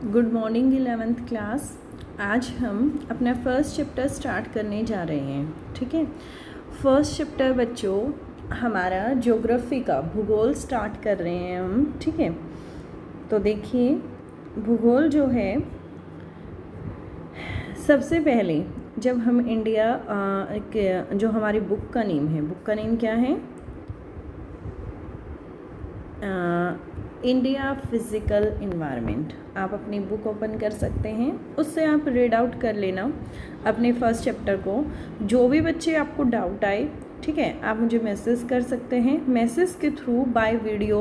Good morning 11th class. आज हम अपना फर्स्ट चैप्टर स्टार्ट करने जा रहे हैं। ठीक है, फर्स्ट चैप्टर बच्चों हमारा ज्योग्राफी का भूगोल स्टार्ट कर रहे हैं हम। ठीक है, तो देखिए भूगोल जो है, सबसे पहले जब हम इंडिया जो हमारी बुक का नेम है, बुक का नेम क्या है? India physical environment. आप अपनी बुक ओपन कर सकते हैं, उससे आप रीड आउट कर लेना अपने फर्स्ट चैप्टर को। जो भी बच्चे आपको डाउट आए, ठीक है, आप मुझे मैसेज कर सकते हैं। मैसेज के थ्रू बाय वीडियो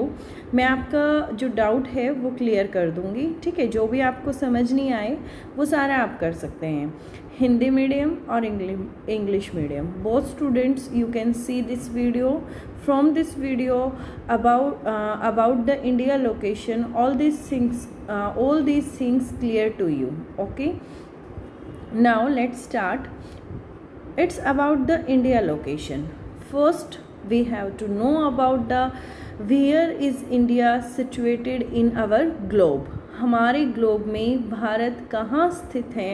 मैं आपका जो डाउट है वो क्लियर कर दूंगी। ठीक है, जो भी आपको समझ नहीं आए वो सारा आप कर सकते हैं। हिंदी मीडियम और English medium, both students you can see this video. From this video about the India location, all these things clear to you. Okay, now let's start. It's about the India location. First we have to know about the where is India situated in our globe. हमारे globe में भारत कहाँ स्थित है,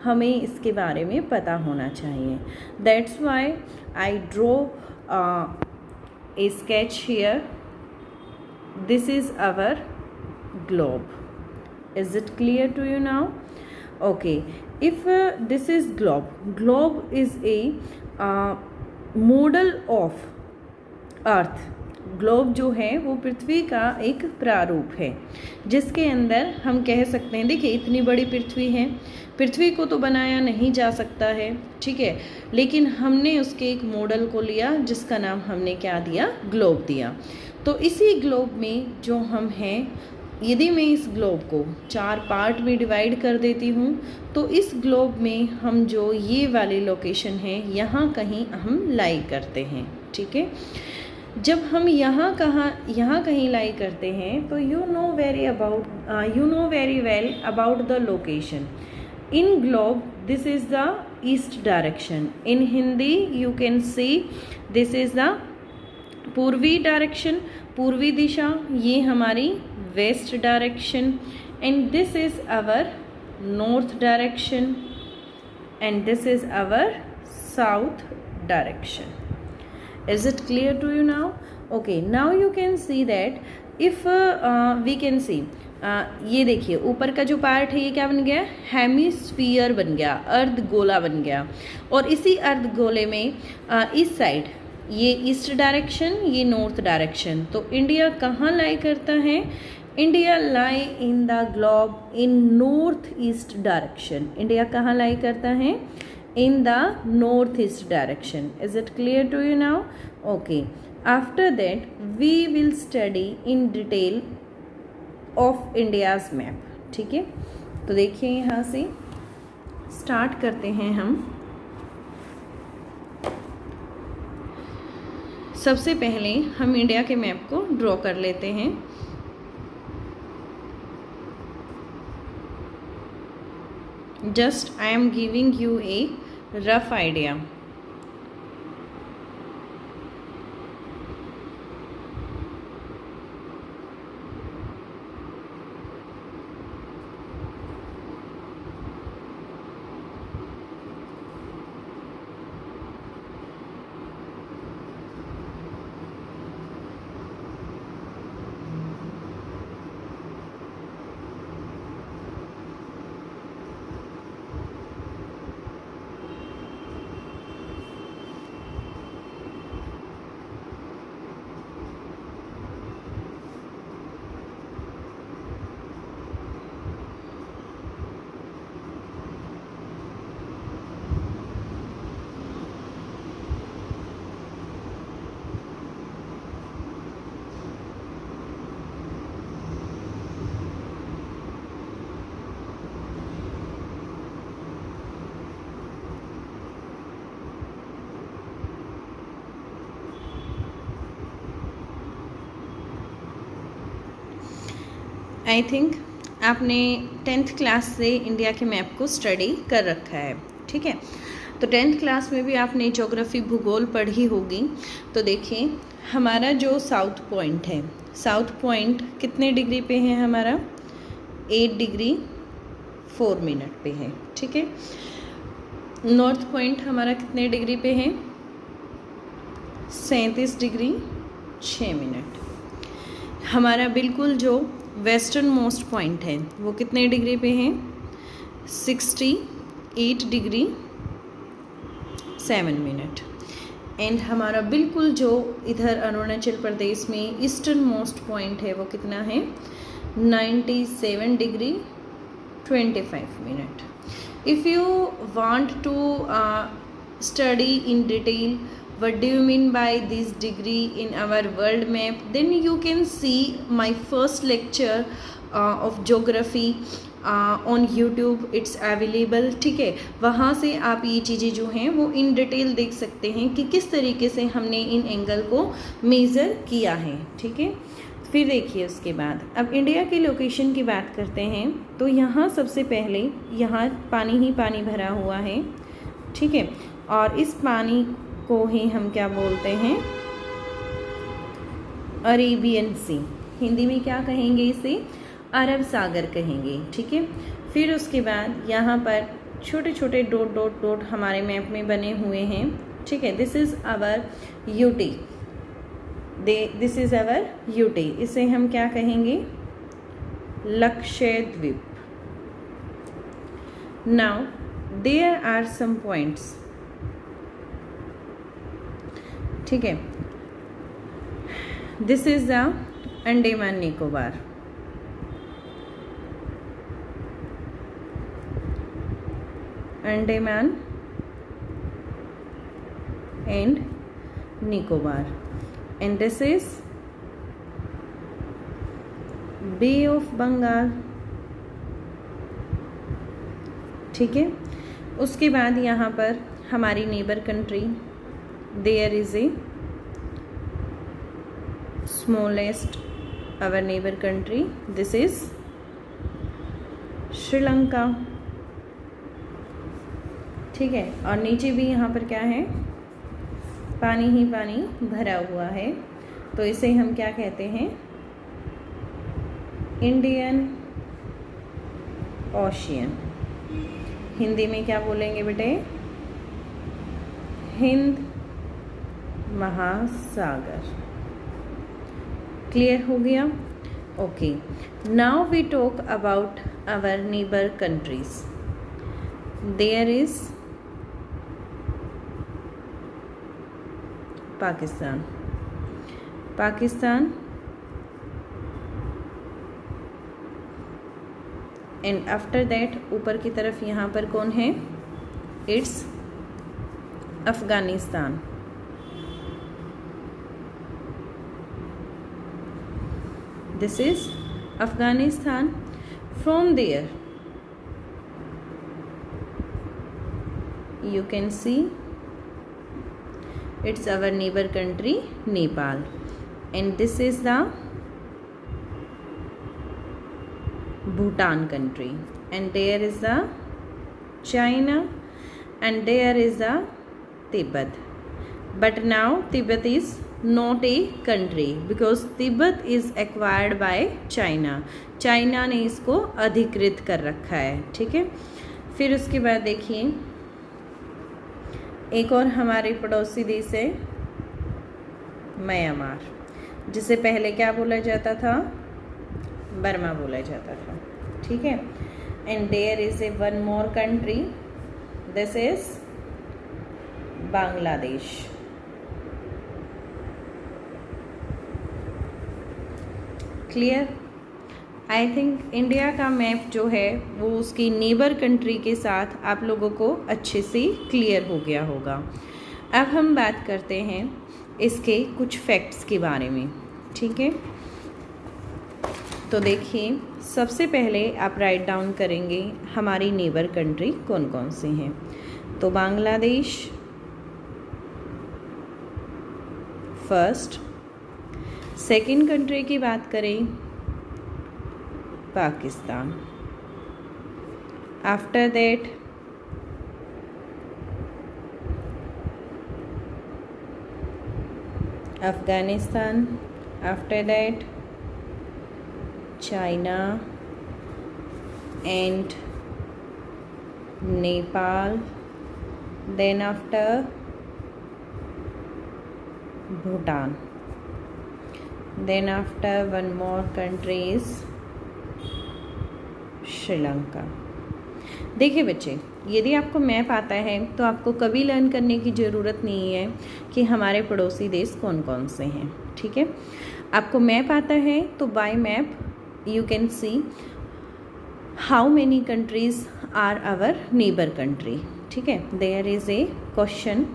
हमें इसके बारे में पता होना चाहिए। That's why I draw a sketch here. This is our globe. Is it clear to you now? Okay, if this is globe is a model of earth. Globe जो है वो पृथ्वी का एक प्रारूप है, जिसके अंदर हम कह सकते हैं, देखिए इतनी बड़ी पृथ्वी है, पृथ्वी को तो बनाया नहीं जा सकता है, ठीक है, लेकिन हमने उसके एक मॉडल को लिया जिसका नाम हमने क्या दिया? ग्लोब दिया। तो इसी ग्लोब में जो हम हैं, यदि मैं इस ग्लोब को 4 पार्ट में डिवाइड कर देती हूँ, तो इस ग्लोब में हम जो ये वाली लोकेशन है यहाँ कहीं हम लाई करते हैं। ठीक है, जब हम यहाँ कहीं लाई करते हैं तो you know very well about the location. In globe this is the east direction. In Hindi you can see this is the पूर्वी डायरेक्शन, पूर्वी दिशा, ये हमारी west direction, and this is our north direction, and this is our south direction. Is it clear to you now? Okay, now you can see that if we can see ये देखिए ऊपर का जो part है ये क्या बन गया? हेमिस्फीयर बन गया, अर्धगोला बन गया। और इसी अर्धगोले में इस साइड ये ईस्ट डायरेक्शन, ये नॉर्थ डायरेक्शन। तो इंडिया कहाँ लाई करता है? India lie in the globe in north east direction. India कहाँ लाई करता है? In the northeast direction. Is it clear to you now? Okay, after that we will study in detail of India's map. ठीक है, तो देखिए यहाँ से start करते हैं हम। सबसे पहले हम इंडिया के मैप को ड्रॉ कर लेते हैं। Just I am giving you a rough idea. I think आपने 10th क्लास से इंडिया के मैप को स्टडी कर रखा है। ठीक है, तो 10th क्लास में भी आपने ज्योग्राफी भूगोल पढ़ी होगी। तो देखिए हमारा जो साउथ पॉइंट है, साउथ पॉइंट कितने डिग्री पे है हमारा? 8 डिग्री 4 मिनट पे है। ठीक है, नॉर्थ पॉइंट हमारा कितने डिग्री पे है? 37 डिग्री 6 मिनट। हमारा बिल्कुल जो वेस्टर्न मोस्ट पॉइंट है वो कितने डिग्री पे है? 68 डिग्री 7 मिनट। एंड हमारा बिल्कुल जो इधर अरुणाचल प्रदेश में ईस्टर्न मोस्ट पॉइंट है वो कितना है? 97 degree 25 minute. If you want to study in detail what do you mean by this degree in our world map, then you can see my first lecture of geography on YouTube, it's available। ठीक है, वहाँ से आप ये चीज़ें जो हैं वो इन डिटेल देख सकते हैं कि किस तरीके से हमने इन एंगल को मेज़र किया है। ठीक है, फिर देखिए उसके बाद अब इंडिया की लोकेशन की बात करते हैं। तो यहाँ सबसे पहले यहाँ पानी ही पानी भरा हुआ है। ठीक है, और इस पानी को ही हम क्या बोलते हैं? अरेबियन सी। हिंदी में क्या कहेंगे इसे? अरब सागर कहेंगे। ठीक है, फिर उसके बाद यहाँ पर छोटे छोटे डॉट डॉट डॉट हमारे मैप में बने हुए हैं। ठीक है, this is our UT, this is our UT. इसे हम क्या कहेंगे? Lakshadweep. Now there are some points. ठीक है, this is the Andaman Nicobar. Andaman and Nicobar and this is Bay of Bengal. ठीक है, उसके बाद यहाँ पर हमारी neighbour country, there is a smallest our neighbor country, this is Sri Lanka. ठीक है, और नीचे भी यहाँ पर क्या है? पानी ही पानी भरा हुआ है। तो इसे हम क्या कहते हैं? Indian ocean. हिंदी में क्या बोलेंगे बेटे? हिंद महासागर। क्लियर हो गया? Okay, now we talk about our neighbour countries. There is Pakistan. Pakistan and after that ऊपर की तरफ यहाँ पर कौन है? It's Afghanistan. This is Afghanistan. From there you can see it's our neighbor country Nepal, and this is the Bhutan country, and there is the China, and there is the Tibet. But now Tibet is not a country because Tibet is acquired by China. China ने इसको अधिकृत कर रखा है। ठीक है, फिर उसके बाद देखिए एक और हमारे पड़ोसी देश है म्यांमार, जिसे पहले क्या बोला जाता था? बर्मा बोला जाता था। ठीक है, and there is a one more country, this is Bangladesh. Clear? I think India का मैप जो है वो उसकी नेबर कंट्री के साथ आप लोगों को अच्छे से क्लियर हो गया होगा। अब हम बात करते हैं इसके कुछ फैक्ट्स के बारे में। ठीक है, तो देखिए सबसे पहले आप राइट डाउन करेंगे हमारी नेबर कंट्री कौन कौन सी हैं। तो बांग्लादेश फर्स्ट। सेकंड कंट्री की बात करें Pakistan. After that Afghanistan. After that China. and Nepal, then after Bhutan, then after one more country is Sri Lanka. देखिए बच्चे, यदि आपको मैप आता है तो आपको कभी लर्न करने की ज़रूरत नहीं है कि हमारे पड़ोसी देश कौन कौन से हैं, ठीक है। आपको मैप आता है तो by map you can see how many countries are our neighbour country, ठीक है। There is a question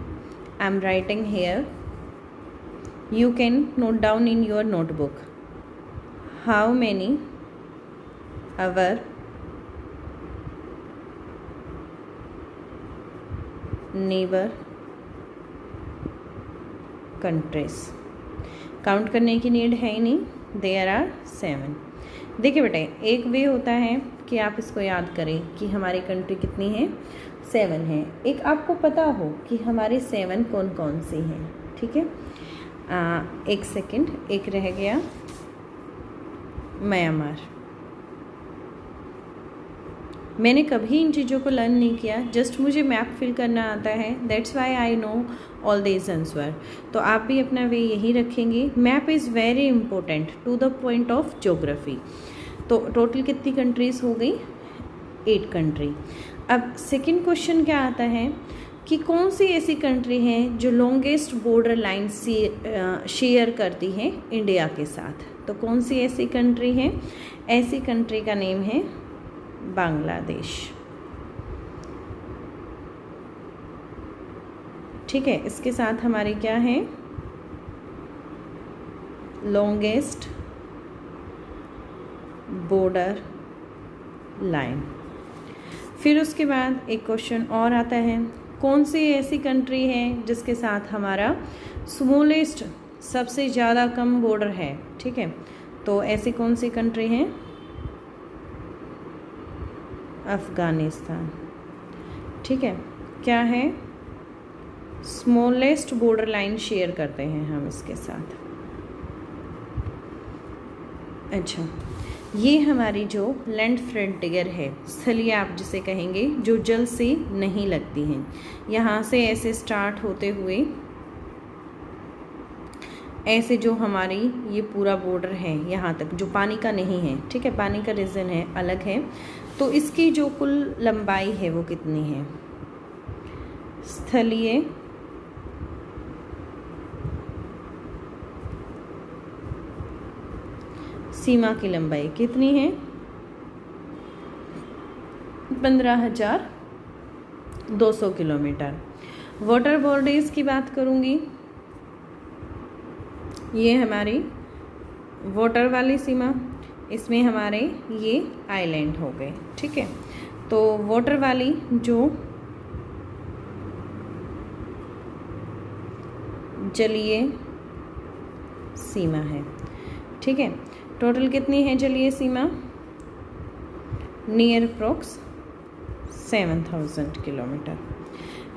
I am writing here, you can note down in your notebook how many our neighbor countries। Count करने की need है ही नहीं, there are 7। देखिए बेटे, एक वे होता है कि आप इसको याद करें कि हमारी कंट्री कितनी है, 7 है। एक आपको पता हो कि हमारे 7 कौन कौन सी हैं, ठीक है। एक सेकंड, एक रह गया म्यांमार। मैंने कभी इन चीज़ों को लर्न नहीं किया, जस्ट मुझे मैप फिल करना आता है, that's why I know all these answer. तो आप भी अपना वे यही रखेंगे। Map is very important to the point of geography. तो टोटल कितनी कंट्रीज़ हो गई, 8 कंट्री। अब सेकंड क्वेश्चन क्या आता है कि कौन सी ऐसी कंट्री है जो लॉन्गेस्ट बॉर्डर लाइन शेयर करती है इंडिया के साथ। तो कौन सी ऐसी कंट्री है, ऐसी कंट्री का नेम है बांग्लादेश, ठीक है। इसके साथ हमारी क्या है, लॉन्गेस्ट बॉर्डर लाइन। फिर उसके बाद एक क्वेश्चन और आता है, कौन सी ऐसी कंट्री है जिसके साथ हमारा स्मॉलेस्ट सबसे ज़्यादा कम बॉर्डर है, ठीक है। तो ऐसी कौन सी कंट्री है, अफ़गानिस्तान, ठीक है। क्या है, स्मॉलेस्ट बॉर्डर लाइन शेयर करते हैं हम इसके साथ। अच्छा, ये हमारी जो लैंड फ्रंटियर है, स्थलीय आप जिसे कहेंगे, जो जल से नहीं लगती हैं। यहाँ से ऐसे स्टार्ट होते हुए ऐसे जो हमारी ये पूरा बॉर्डर है यहाँ तक, जो पानी का नहीं है, ठीक है, पानी का रीजन है, अलग है। तो इसकी जो कुल लंबाई है वो कितनी है, स्थलीय सीमा की लंबाई कितनी है, 15,200 किलोमीटर। वाटर बॉडीज की बात करूँगी, ये हमारी वाटर वाली सीमा, इसमें हमारे ये आइलैंड हो गए, ठीक है। तो वाटर वाली जो जलीय सीमा है, ठीक है। टोटल कितनी है जलीय सीमा, near approx 7,000 kilometre.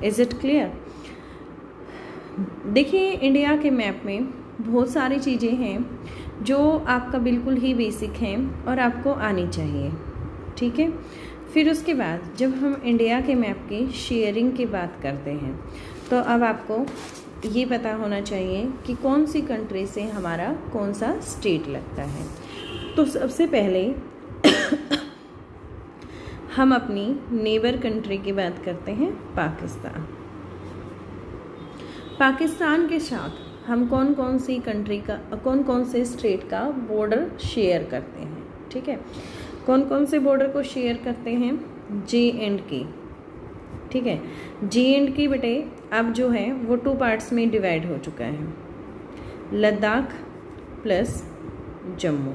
Is it clear. देखिए, इंडिया के मैप में बहुत सारी चीज़ें हैं जो आपका बिल्कुल ही बेसिक हैं और आपको आनी चाहिए, ठीक है। फिर उसके बाद जब हम इंडिया के मैप की शेयरिंग की बात करते हैं तो अब आपको ये पता होना चाहिए कि कौन सी कंट्री से हमारा कौन सा स्टेट लगता है। तो सबसे पहले हम अपनी नेबर कंट्री की बात करते हैं, पाकिस्तान। पाकिस्तान के साथ हम कौन कौन सी कंट्री का, कौन कौन से स्टेट का बॉर्डर शेयर करते हैं, ठीक है। कौन कौन से बॉर्डर को शेयर करते हैं, J&K, ठीक है। J&K बेटे अब जो है वो 2 पार्ट्स में डिवाइड हो चुका है, लद्दाख प्लस जम्मू।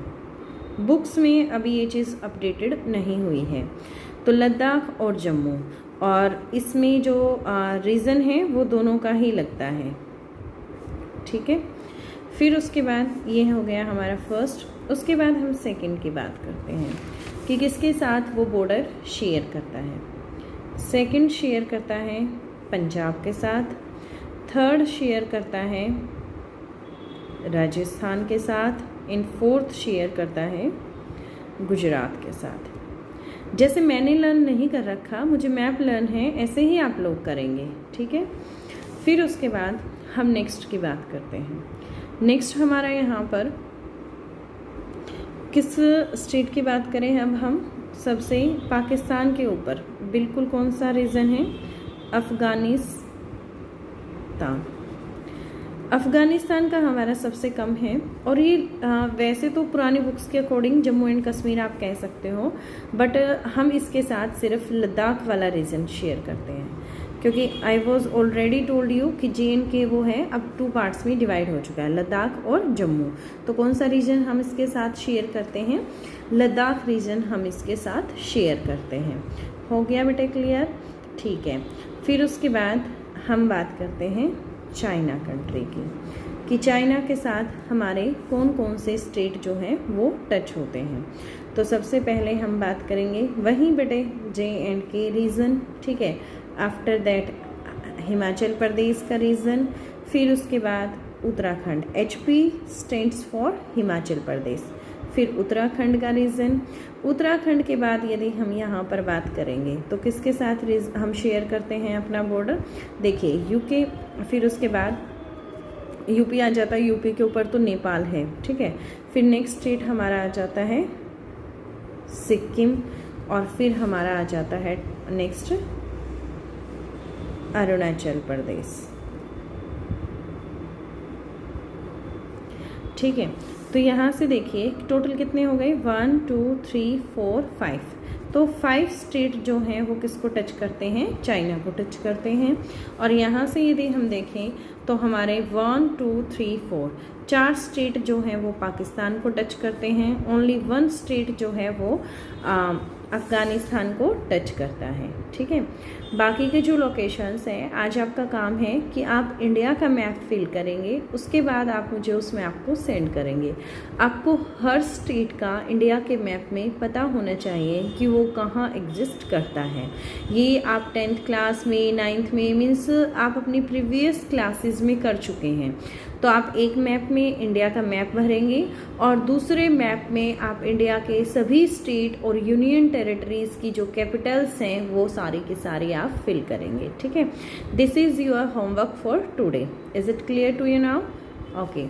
बुक्स में अभी ये चीज़ अपडेटेड नहीं हुई है। तो लद्दाख और जम्मू, और इसमें जो रीज़न है वो दोनों का ही लगता है, ठीक है। फिर उसके बाद ये हो गया हमारा फर्स्ट। उसके बाद हम सेकंड की बात करते हैं कि किसके साथ वो बॉर्डर शेयर करता है। सेकंड शेयर करता है पंजाब के साथ, थर्ड शेयर करता है राजस्थान के साथ, इन फोर्थ शेयर करता है गुजरात के साथ। जैसे मैंने लर्न नहीं कर रखा, मुझे मैप लर्न है, ऐसे ही आप लोग करेंगे, ठीक है। फिर उसके बाद हम नेक्स्ट की बात करते हैं। नेक्स्ट हमारा यहाँ पर किस स्टेट की बात करें अब हम, सबसे पाकिस्तान के ऊपर बिल्कुल कौन सा रीजन है, अफ़गानिस्तान। अफ़गानिस्तान का हमारा सबसे कम है, और ये वैसे तो पुरानी बुक्स के अकॉर्डिंग जम्मू एंड कश्मीर आप कह सकते हो, बट हम इसके साथ सिर्फ लद्दाख वाला रीजन शेयर करते हैं, क्योंकि I was already told you कि JNK वो है अब 2 पार्ट्स में डिवाइड हो चुका है, लद्दाख और जम्मू। तो कौन सा रीजन हम इसके साथ शेयर करते हैं, लद्दाख रीजन हम इसके साथ शेयर करते हैं। हो गया बेटे क्लियर, ठीक है। फिर उसके बाद हम बात करते हैं चाइना कंट्री की, कि चाइना के साथ हमारे कौन कौन से स्टेट जो हैं वो टच होते हैं। तो सबसे पहले हम बात करेंगे वहीं बेटे JNK रीजन, ठीक है। आफ्टर दैट हिमाचल प्रदेश का रीजन, फिर उसके बाद Uttarakhand, HP stands for Himachal Pradesh, फिर उत्तराखंड का रीजन। उत्तराखंड के बाद यदि हम यहाँ पर बात करेंगे तो किसके साथ हम शेयर करते हैं अपना बॉर्डर, देखिए UK, फिर उसके बाद UP आ जाता है, UP के ऊपर तो नेपाल है, ठीक है। फिर नेक्स्ट स्टेट हमारा आ जाता है सिक्किम, और फिर हमारा आ जाता है नेक्स्ट अरुणाचल प्रदेश, ठीक है। तो यहाँ से देखिए टोटल कितने हो गए, 1 2 3 4 5। तो 5 स्टेट जो हैं वो किसको टच करते हैं, चाइना को टच करते हैं। और यहाँ से यदि हम देखें तो हमारे 1 2 3 4 स्टेट जो हैं वो पाकिस्तान को टच करते हैं, ओनली 1 स्टेट जो है वो अफ़गानिस्तान को टच करता है, ठीक है। बाकी के जो लोकेशंस हैं, आज आपका काम है कि आप इंडिया का मैप फिल करेंगे, उसके बाद आप मुझे उस मैप को सेंड करेंगे। आपको हर स्टेट का इंडिया के मैप में पता होना चाहिए कि वो कहाँ एग्जिस्ट करता है। ये आप 10th क्लास में, 9th में, मीन्स आप अपनी प्रीवियस क्लासेस में कर चुके हैं। तो आप एक मैप में इंडिया का मैप भरेंगे और दूसरे मैप में आप इंडिया के सभी स्टेट और यूनियन टेरिटरीज की जो कैपिटल्स हैं वो सारी की सारी आप फिल करेंगे, ठीक है। This is your homework for today. Is it clear to you now? Okay.